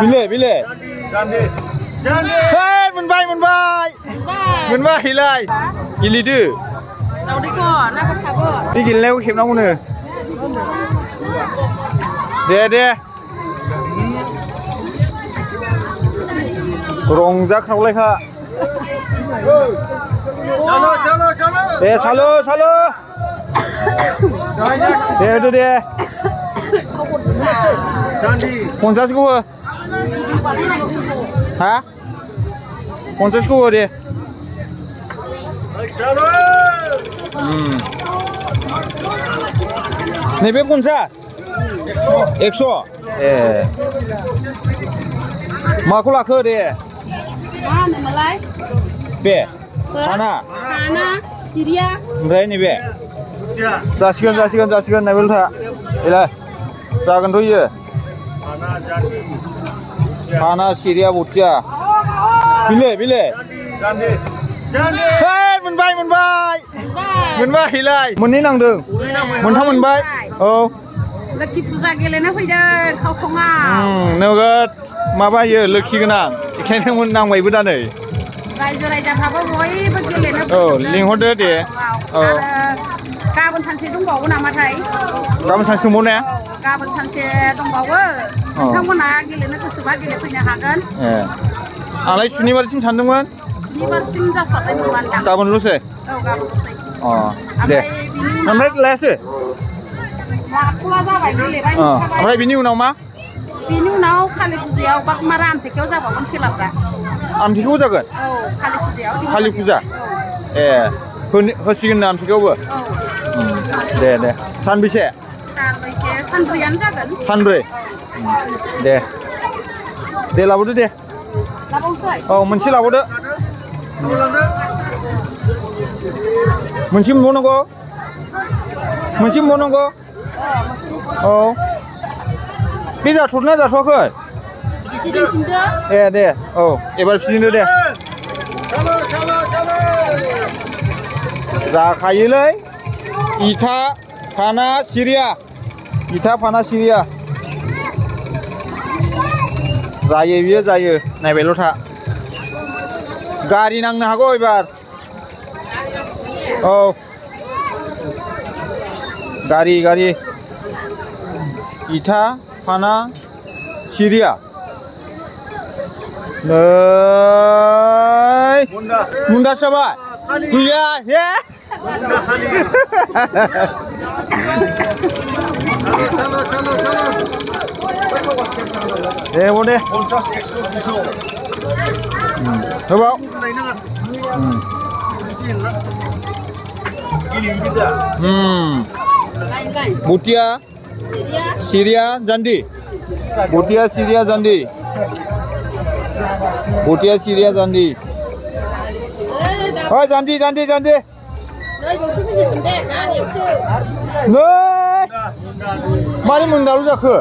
Bile. Hei, menbai. Hilai. Gili tu. Tàu đi co, nó có sao co. Đi gili leo kẹp nong nè. Đe. Rong ra khâu lấy ha. Chalo. Đe salo. Đe. Konsa sku. Hả? Konsa sku đi. Nebe konsa? 100. Maku lakho deh. Mana Malay? Be. Mana? Syria. Oमफ्राय nebe. जासिगोन नायबेल था. Ilah. Jagan tuh ya. Pana Syria Bucia. Bile. Hei, menbai hilai. Meni nangdeng. Mentang menbai. Oh. Laki puja gelena fैदों खावखङा. Nogod माबायो लोखि गोनां. बेखायनो मोन नांबायबो दा नै. रायजो राजाफ्राबो बयबो गेलेनो औ लिंहरदो दे. औ. गाबोन सानसे दंबावो नामाथाय? गाबोन सानसे दंबावो ने? गाबोन सानसे दंबावो. नोंथांमोना गेलेनो गोसोबा गेलेफैनो हागोन. आंलाय सुनिबारसिम सानदोंमोन. सुनिबारसिम जास्लाबनाय नङा नोंथां. गाबोनल'सै? औ गाबोनल'सै. दे. ओमफ्राय लायासै? माखौला जाबाय गेलेबाय मोनखाबाय. ओमफ्राय बिनि उनाव मा? बिनि उनाव कालि फुजायाव बागमारा आमथेखायाव जाबावगोन खेलाफ्रा. आमथेखायाव जागोन? औ कालि फुजायाव. कालि फुजा? होसिगोन ना आमथेखायावबो? औ. दे. सानबेसे? सानब्रैयानो जागोन. सानब्रै? दे लाबोदो दे. लाबावसै? औ मोनसे लाबोदो. मोनसे मोनबावनांगौ? औ. बे जाथ'दोंना जाथ'वाखै? फिदिंफिनदो. दे. औ एबार फिदिंदो दे. जाखायोलै. इथा फाना सिरिया. जायो बियो जायो. नायबायल' था. गारि नांनो हागौ एबार. औ. गारि. इथा फाना सिरिया. नै मुन्दासो जाबाय. गैया. दे 50 100 200 होबाव Butia Syria Jandi. Oh Jandi. नै मारै मोनदालु जाखो?